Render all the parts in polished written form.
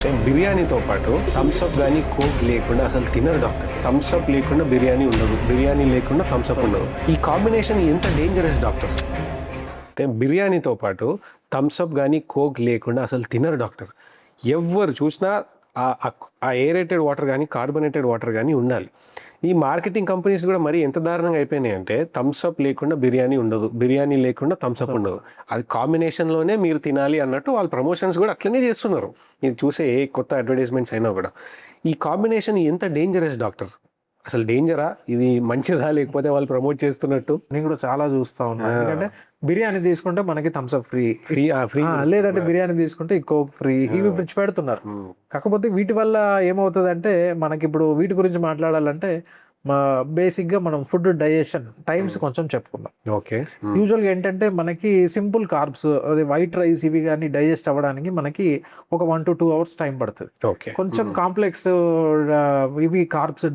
బిర్యానీతో పాటు థమ్స్అప్ కానీ కోక్ లేకుండా అసలు తినరు డాక్టర్. థమ్స్అప్ లేకుండా బిర్యానీ ఉండదు, బిర్యానీ లేకుండా థమ్స్అప్ ఉండదు. ఈ కాంబినేషన్ ఎంత డేంజరస్ డాక్టర్? అంటే బిర్యానీతో పాటు థమ్స్అప్ కానీ కోక్ లేకుండా అసలు తినరు డాక్టర్. ఎవరు చూసినా ఆ ఏరేటెడ్ వాటర్ కానీ కార్బోనేటెడ్ వాటర్ కానీ ఉండాలి. ఈ మార్కెటింగ్ కంపెనీస్ కూడా మరి ఎంత దారుణంగా అయిపోయినాయి అంటే థమ్స్అప్ లేకుండా బిర్యానీ ఉండదు, బిర్యానీ లేకుండా థమ్స్అప్ ఉండదు, అది కాంబినేషన్లోనే మీరు తినాలి అన్నట్టు వాళ్ళ ప్రమోషన్స్ కూడా అట్లనే చేస్తున్నారు. మీరు చూసే ఏ కొత్త అడ్వర్టైజ్మెంట్స్ అయినా కూడా ఈ కాంబినేషన్ ఎంత డేంజరస్ డాక్టర్? అసలు డేంజరా? ఇది మంచిదా లేకపోతే వాళ్ళు ప్రమోట్ చేస్తున్నట్టు? నేను కూడా చాలా చూస్తా ఉన్నాను. ఎందుకంటే బిర్యానీ తీసుకుంటే మనకి థమ్స్అప్ ఫ్రీ, ఫ్రీ లేదంటే బిర్యానీ తీసుకుంటే ఈ కోక్ ఫ్రీ, ఇవి ఫ్రిడ్జ్ పెడుతున్నారు. కాకపోతే వీటి వల్ల ఏమవుతుంది అంటే మనకి ఇప్పుడు వీటి గురించి మాట్లాడాలంటే బేసిక్గా మనం ఫుడ్ డైజెషన్ టైమ్స్ కొంచెం చెప్పుకుందాం. ఓకే. యూజువల్గా ఏంటంటే మనకి సింపుల్ కార్బ్స్, అదే వైట్ రైస్ ఇవి కానీ డైజెస్ట్ అవ్వడానికి మనకి ఒక 1 to 2 hours టైం పడుతుంది. ఓకే. కొంచెం కాంప్లెక్స్ ఇవి కార్బ్స్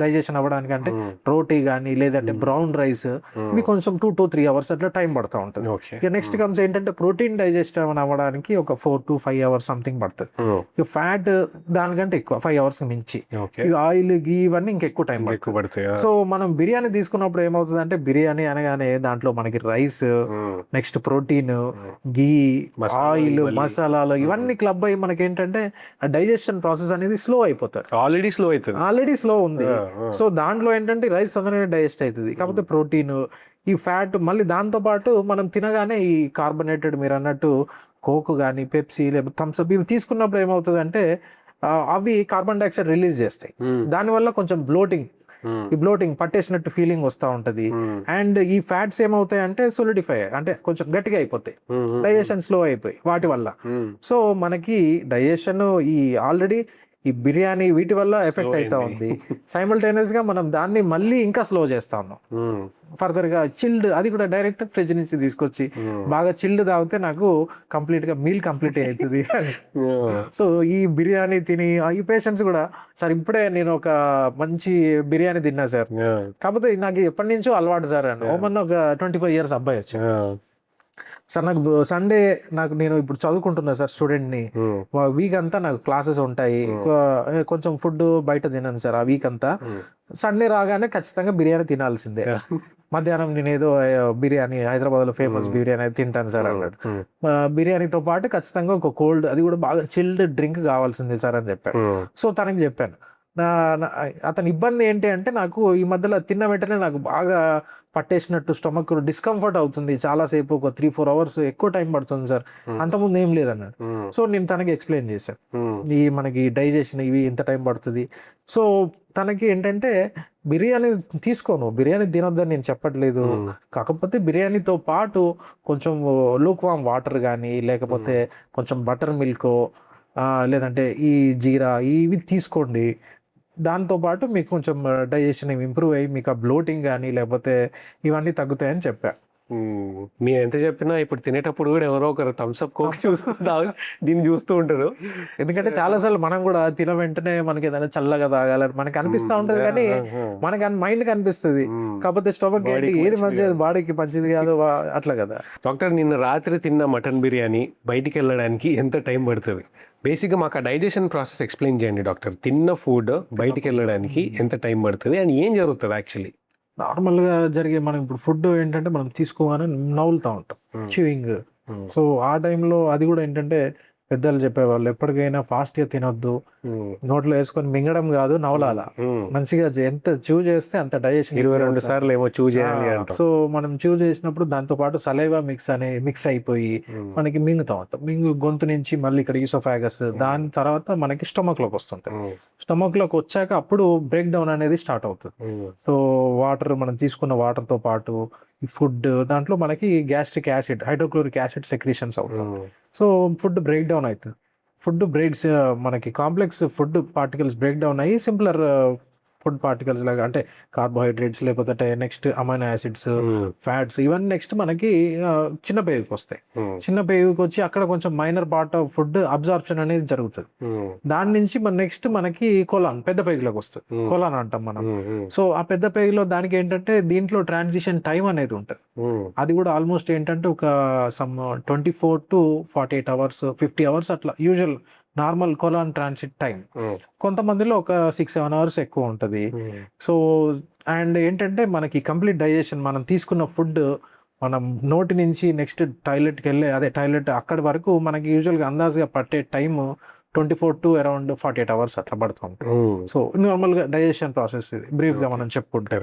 డైజెషన్ అవ్వడానికి అంటే రోటీ కానీ లేదంటే బ్రౌన్ రైస్ ఇవి కొంచెం 2 to 3 hours అట్లా టైం పడుతూ ఉంటుంది. ఇక నెక్స్ట్ కమ్స్ ఏంటంటే ప్రోటీన్ డైజెస్ట్ అవ్వడానికి ఒక 4 to 5 hours సంథింగ్ పడుతుంది. ఇక ఫ్యాట్ దానికంటే ఎక్కువ 5 hours మించి. ఇక ఆయిల్ గీ ఇవన్నీ ఇంకెక్కువ టైం పడుతుంది. సో మనం బిర్యానీ తీసుకున్నప్పుడు ఏమవుతుంది అంటే బిర్యానీ అనగానే దాంట్లో మనకి రైస్, నెక్స్ట్ ప్రోటీన్, గీ, ఆయిల్, మసాలాలు ఇవన్నీ క్లబ్ అయ్యి మనకి ఏంటంటే ఆ డైజెషన్ ప్రాసెస్ అనేది స్లో అయిపోతుంది. ఆల్రెడీ స్లో ఉంది. సో దాంట్లో ఏంటంటే రైస్ తొందరగా డైజెస్ట్ అవుతుంది. కాకపోతే ప్రోటీన్, ఈ ఫ్యాట్ మళ్ళీ దాంతో పాటు మనం తినగానే ఈ కార్బోనేటెడ్ మీరు అన్నట్టు కోక్ కానీ పెప్సీ లేకపోతే థమ్స్అప్ ఇవి తీసుకున్నప్పుడు ఏమవుతుంది అంటే అవి కార్బన్ డైఆక్సైడ్ రిలీజ్ చేస్తాయి. దానివల్ల కొంచెం ఈ బ్లోటింగ్ పట్టేసినట్టు ఫీలింగ్ వస్తూ ఉంటుంది. అండ్ ఈ ఫ్యాట్స్ ఏమవుతాయి అంటే సోలిడిఫై, అంటే కొంచెం గట్టిగా అయిపోతాయి, డైజెషన్ స్లో అయిపోయి వాటి వల్ల. సో మనకి డైజెషన్ ఆల్రెడీ ఈ బిర్యానీ వీటి వల్ల ఎఫెక్ట్ అవుతా ఉంది. సైమల్టేనియస్ గా మనం దాన్ని మళ్ళీ ఇంకా స్లో చేస్తా ఉన్నాం. ఫర్దర్ గా చిల్డ్, అది కూడా డైరెక్ట్ ఫ్రిడ్జ్ నుంచి తీసుకొచ్చి బాగా చిల్డ్ తాగితే నాకు కంప్లీట్ గా మీల్ కంప్లీట్ అవుతుంది. సో ఈ బిర్యానీ తిని ఈ పేషెంట్స్ కూడా సార్ ఇప్పుడే నేను ఒక మంచి బిర్యానీ తిన్నా సార్, కాకపోతే నాకు ఎప్పటి నుంచో అలవాటు సార్ అని ఓమన్న ఒక 25 years అబ్బాయి వచ్చి సార్ నాకు సండే నేను ఇప్పుడు చదువుకుంటున్నా సార్ స్టూడెంట్ని, వీక్ అంతా నాకు క్లాసెస్ ఉంటాయి, కొంచెం ఫుడ్ బయట తిన్నాను సార్ ఆ వీక్ అంతా. సండే రాగానే ఖచ్చితంగా బిర్యానీ తినాల్సిందే. మధ్యాహ్నం నేను ఏదో బిర్యానీ హైదరాబాద్లో ఫేమస్ బిర్యానీ తింటాను సార్ అన్నాడు. బిర్యానీతో పాటు ఖచ్చితంగా ఒక కోల్డ్, అది కూడా బాగా చిల్డ్ డ్రింక్ కావాల్సిందే సార్ అని చెప్పాను. సో తనకి చెప్పాను. అతని ఇబ్బంది ఏంటి అంటే నాకు ఈ మధ్యలో తిన్న వెంటనే నాకు బాగా పట్టేసినట్టు స్టమక్ డిస్కంఫర్ట్ అవుతుంది, చాలాసేపు ఒక 3-4 hours ఎక్కువ టైం పడుతుంది సార్, అంతకుముందు ఏం లేదన్నాడు. సో నేను తనకి ఎక్స్ప్లెయిన్ చేశాను మనకి డైజెషన్ ఇవి ఎంత టైం పడుతుంది. సో తనకి ఏంటంటే బిర్యానీ బిర్యానీ తినొద్దని నేను చెప్పట్లేదు, కాకపోతే బిర్యానీతో పాటు కొంచెం లూక్వామ్ వాటర్ కానీ లేకపోతే కొంచెం బటర్ మిల్క్ లేదంటే ఈ జీరా ఇవి తీసుకోండి. దాంతోపాటు మీకు కొంచెం డైజెషన్ ఇంప్రూవ్ అయ్యి మీకు ఆ బ్లోటింగ్ కానీ లేకపోతే ఇవన్నీ తగ్గుతాయని చెప్పా. మీరు ఎంత చెప్పినా ఇప్పుడు తినేటప్పుడు కూడా ఎవరో ఒకరు థమ్స్అప్ కోక్ దీన్ని చూస్తూ ఉంటారు. ఎందుకంటే చాలాసార్లు మనం కూడా తిన వెంటనే మనకి ఏదైనా చల్లగా తాగాలని మనకి అనిపిస్తూ ఉంటుంది, కానీ మనకి మైండ్ కనిపిస్తుంది, కాకపోతే స్టమక్ ఏది మంచిది బాడీకి మంచిది కాదు అట్లా కదా. డాక్టర్, నిన్న రాత్రి తిన్న మటన్ బిర్యానీ బయటికి వెళ్ళడానికి ఎంత టైం పడుతుంది? బేసిక్గా మాకు ఆ డైజెషన్ ప్రాసెస్ ఎక్స్ప్లెయిన్ చేయండి డాక్టర్. తిన్న ఫుడ్ బయటికి వెళ్ళడానికి ఎంత టైం పడుతుంది అండ్ ఏం జరుగుతుంది యాక్చువల్లీ? నార్మల్గా జరిగే మనం ఇప్పుడు ఫుడ్ ఏంటంటే మనం తీసుకోగానే నవ్వులుతూ ఉంటాం, చ్యూయింగ్. సో ఆ టైంలో అది కూడా ఏంటంటే పెద్దలు చెప్పేవాళ్ళు ఎప్పటికైనా ఫాస్ట్గా తినొద్దు, నోట్లో వేసుకొని మింగడం కాదు, నవలాల మంచిగా ఎంత చూ చేస్తే అంత డైజెషన్. 22 సార్లు ఏమో చూ చేయాలి అంట. సో మనం చూ చేసినప్పుడు దాంతో పాటు సలైవా మిక్స్ అయిపోయి మనకి మింగుతా ఉంటాం. గొంతు నుంచి మళ్ళీ ఇక్కడ ఈసోఫాగస్, దాని తర్వాత మనకి స్టమక్ లోకి వస్తుంటాయి. స్టమక్ లోకి వచ్చాక అప్పుడు బ్రేక్ డౌన్ అనేది స్టార్ట్ అవుతుంది. సో వాటర్, మనం తీసుకున్న వాటర్తో పాటు ఈ ఫుడ్ దాంట్లో మనకి gastric acid, hydrochloric acid secretions అవుతుంది. సో ఫుడ్ బ్రేక్ డౌన్ అవుతుంది. ఫుడ్ మనకి complex food particles break down అయ్యి సింపులర్ ఫుడ్ పార్టికల్స్ లాగా, అంటే కార్బోహైడ్రేట్స్ లేకపోతే నెక్స్ట్ అమైనో యాసిడ్స్, ఫ్యాట్స్ ఇవన్నీ నెక్స్ట్ మనకి చిన్న పేగుకి వస్తాయి. చిన్న పేగుకి వచ్చి అక్కడ కొంచెం minor part of food absorption అనేది జరుగుతుంది. దాని నుంచి నెక్స్ట్ మనకి కొలాన్, పెద్ద పేగులోకి వస్తుంది, కొలాన్ అంటాం మనం. సో ఆ పెద్ద పేగులో దానికి ఏంటంటే దీంట్లో ట్రాన్సిషన్ టైం అనేది ఉంటుంది. అది కూడా ఆల్మోస్ట్ ఏంటంటే ఒక 24 to 48 hours 50 hours అట్లా usual normal colon transit time కొంతమందిలో ఒక 6-7 అవర్స్ ఎక్కువ ఉంటుంది. సో అండ్ ఏంటంటే మనకి కంప్లీట్ డైజెషన్ మనం తీసుకున్న ఫుడ్ మనం నోటి నుంచి నెక్స్ట్ టాయిలెట్కి వెళ్ళే టాయిలెట్ అక్కడి వరకు మనకి యూజువల్గా అందాజుగా పట్టే టైము 24 to around 48 hours అట్లా పడుతుంది. సో నార్మల్గా డైజెషన్ ప్రాసెస్ ఇది బ్రీఫ్గా మనం చెప్పుకుంటే.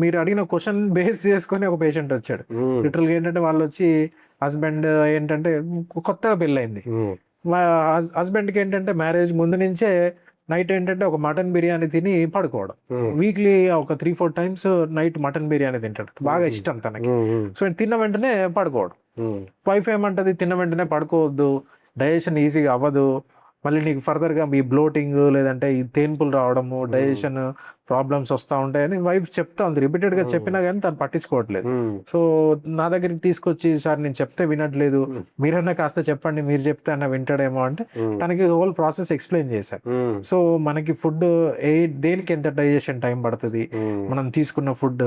మీరు అడిగిన క్వశ్చన్ బేస్ చేసుకొని ఒక పేషెంట్ వచ్చాడు. లిటరల్గా ఏంటంటే వాళ్ళు వచ్చి హస్బెండ్ ఏంటంటే కొత్తగా పెళ్ళయింది. హస్బెండ్కి ఏంటంటే మ్యారేజ్ ముందు నుంచే నైట్ ఏంటంటే ఒక మటన్ బిర్యానీ తిని పడుకోవడం. వీక్లీ ఒక 3-4 times నైట్ మటన్ బిర్యానీ తింటాడు, బాగా ఇష్టం తనకి. సో తిన్న వెంటనే పడుకోవడం. వైఫ్ ఏమంటది, తిన్న వెంటనే పడుకోవద్దు, డైజెషన్ ఈజీగా అవ్వదు, మళ్ళీ నీకు ఫర్దర్గా మీ బ్లోటింగ్ లేదంటే ఈ తేన్పులు రావడము, డైజెషన్ ప్రాబ్లమ్స్ వస్తూ ఉంటాయని వైఫ్ చెప్తా ఉంది. రిపీటెడ్గా చెప్పినా కానీ తను పట్టించుకోవట్లేదు. సో నా దగ్గరికి తీసుకొచ్చి, సార్ నేను చెప్తే వినట్లేదు, మీరన్నా కాస్త చెప్పండి, మీరు చెప్తే అన్న వింటాడేమో అంటే తనకి హోల్ ప్రాసెస్ ఎక్స్ప్లెయిన్ చేశారు. సో మనకి ఫుడ్ దేనికి ఎంత డైజెషన్ టైం పడుతుంది, మనం తీసుకున్న ఫుడ్.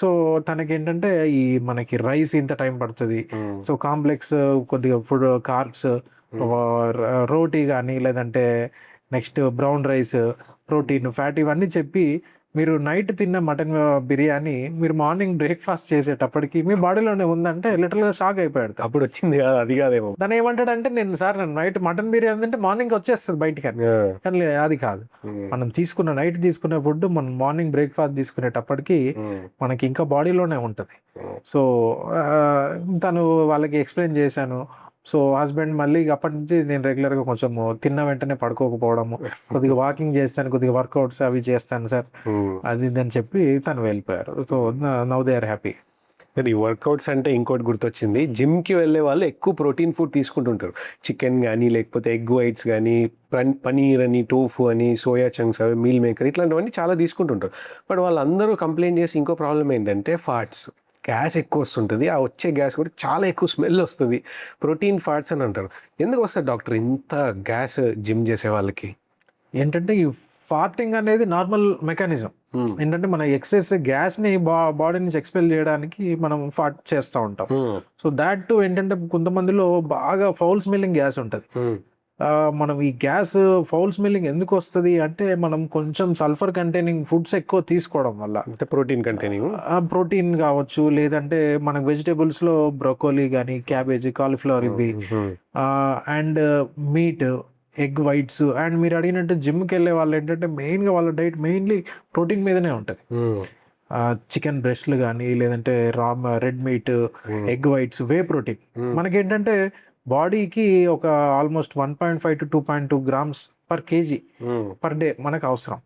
సో తనకి ఏంటంటే ఈ మనకి రైస్ ఇంత టైం పడుతుంది, సో కాంప్లెక్స్ కొద్దిగా ఫుడ్ కార్బ్స్, రోటీ కానీ లేదంటే next brown rice, protein, fat ఇవన్నీ చెప్పి మీరు నైట్ తిన్న మటన్ బిర్యానీ మీరు మార్నింగ్ బ్రేక్ఫాస్ట్ చేసేటప్పటికి మీ బాడీలోనే ఉందంటే లిటరల్గా షాక్ అయిపోయాడు. అప్పుడు వచ్చింది కాదు, అది కాదేమో. దాని ఏమంటాడంటే, నేను నైట్ మటన్ బిర్యానీ తింటే మార్నింగ్ వచ్చేస్తుంది బయటికి అని. కానీ అది కాదు, మనం నైట్ తీసుకునే ఫుడ్ మనం మార్నింగ్ బ్రేక్ఫాస్ట్ తీసుకునేటప్పటికి మనకి ఇంకా బాడీలోనే ఉంటుంది. సో తను వాళ్ళకి ఎక్స్ప్లెయిన్ చేశాను. సో హస్బెండ్ మళ్ళీ అప్పటి నుంచి నేను రెగ్యులర్గా కొంచెం తిన్న వెంటనే పడుకోకపోవడము, కొద్దిగా వాకింగ్ చేస్తాను, కొద్దిగా వర్కౌట్స్ అవి చేస్తాను సార్, అది అని చెప్పి తను వెళ్ళిపోయారు. So now they are happy. ఈ వర్కౌట్స్ అంటే ఇంకోటి గుర్తొచ్చింది, జిమ్కి వెళ్ళే వాళ్ళు ఎక్కువ ప్రోటీన్ ఫుడ్ తీసుకుంటుంటారు. చికెన్ కానీ లేకపోతే ఎగ్ వైట్స్ కానీ, పనీర్ అని, టోఫు అని, సోయా చంక్స్ అవి, మీల్ మేకర్ ఇట్లాంటివన్నీ చాలా తీసుకుంటుంటారు. బట్ వాళ్ళందరూ కంప్లైంట్ చేసి ఇంకో ప్రాబ్లం ఏంటంటే ఫాట్స్, గ్యాస్ ఎక్కువ వస్తుంటుంది. ఆ వచ్చే గ్యాస్ కూడా చాలా ఎక్కువ స్మెల్ వస్తుంది, ప్రోటీన్ ఫ్యాట్స్ అని అంటారు. ఎందుకు వస్తుంది డాక్టర్ ఇంత గ్యాస్ జిమ్ చేసే వాళ్ళకి? ఏంటంటే ఈ ఫార్టింగ్ అనేది నార్మల్ మెకానిజం. ఏంటంటే మన ఎక్సెస్ గ్యాస్ని బాడీ నుంచి ఎక్స్పెల్ చేయడానికి మనం ఫార్ట్ చేస్తూ ఉంటాం. సో దాట్ ఏంటంటే కొంతమందిలో బాగా ఫౌల్ స్మెల్లింగ్ గ్యాస్ ఉంటుంది. మనం ఈ గ్యాస్ ఫౌల్ స్మెల్లింగ్ ఎందుకు వస్తుంది అంటే మనం కొంచెం సల్ఫర్ కంటైనింగ్ ఫుడ్స్ ఎక్కువ తీసుకోవడం వల్ల. అంటే ప్రోటీన్ కావచ్చు, లేదంటే మనకు వెజిటేబుల్స్లో బ్రోకోలీ కానీ, క్యాబేజీ, కాలీఫ్లవర్ ఇవి, and meet, egg whites. And మీరు అడిగినట్టు జిమ్కి వెళ్ళే వాళ్ళు ఏంటంటే మెయిన్గా వాళ్ళ డైట్ మెయిన్లీ ప్రోటీన్ మీదనే ఉంటుంది. చికెన్ బ్రెస్ట్లు కానీ, లేదంటే red meat, egg whites, whey protein. మనకేంటంటే బాడీకి ఒక almost 1.5 to 2.2 grams per kg per day మనకు అవసరం.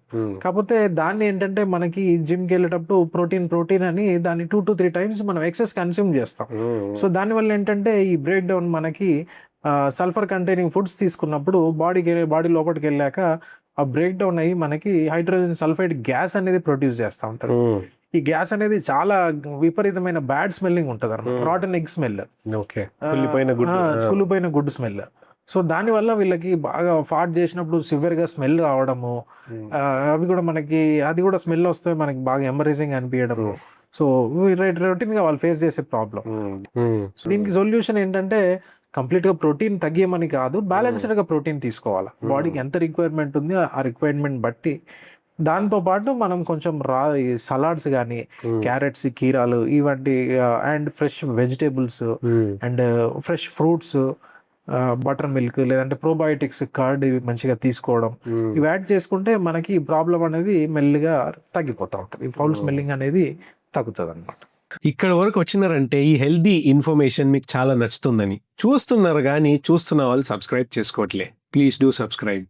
కాకపోతే దాన్ని ఏంటంటే మనకి జిమ్కి వెళ్ళేటప్పుడు ప్రోటీన్ అని దాన్ని 2 to 3 times మనం ఎక్సెస్ కన్స్యూమ్ చేస్తాం. సో దానివల్ల ఏంటంటే ఈ బ్రేక్ డౌన్ మనకి సల్ఫర్ కంటైనింగ్ ఫుడ్స్ తీసుకున్నప్పుడు బాడీ లోపలికి వెళ్ళాక ఆ బ్రేక్ డౌన్ అయ్యి మనకి హైడ్రోజన్ సల్ఫైడ్ గ్యాస్ అనేది ప్రొడ్యూస్ చేస్తూ ఉంటారు. ఈ గ్యాస్ అనేది చాలా విపరీతమైన బ్యాడ్ స్మెల్లింగ్ ఉంటుంది అన్నమాట, రాటన్ ఎగ్ స్మెల్, కుళ్ళిపోయిన గుడ్ స్మెల్. సో దానివల్ల వీళ్ళకి బాగా ఫాట్ చేసినప్పుడు సివియర్గా స్మెల్ రావడము, అవి కూడా మనకి అది కూడా స్మెల్ వస్తే మనకి బాగా ఎంబరేసింగ్ అనిపించడము. సో రొటీన్గా వాళ్ళు ఫేస్ చేసే ప్రాబ్లం. సో దీనికి సొల్యూషన్ ఏంటంటే కంప్లీట్గా ప్రోటీన్ తగ్గియమని కాదు, బ్యాలెన్స్డ్గా ప్రోటీన్ తీసుకోవాలి. బాడీకి ఎంత రిక్వైర్మెంట్ ఉంది ఆ రిక్వైర్మెంట్ బట్టి. దాంతోపాటు మనం కొంచెం సలాడ్స్ కానీ, క్యారెట్స్, కీరాలు ఇవంటి, and fresh vegetables and fresh fruits, buttermilk లేదంటే ప్రోబయోటిక్స్, కర్డ్ ఇవి మంచిగా తీసుకోవడం, ఇవి యాడ్ చేసుకుంటే మనకి ఈ ప్రాబ్లం అనేది మెల్లిగా తగ్గిపోతూ ఉంటుంది. ఈ ఫౌల్ స్మెల్లింగ్ అనేది తగ్గుతుంది అనమాట. ఇక్కడ వరకు వచ్చినారంటే ఈ హెల్దీ ఇన్ఫర్మేషన్ మీకు చాలా నచ్చుతుందని చూస్తున్నారు, కానీ చూస్తున్న వాళ్ళు సబ్స్క్రైబ్ చేసుకోవట్లే. Please do subscribe.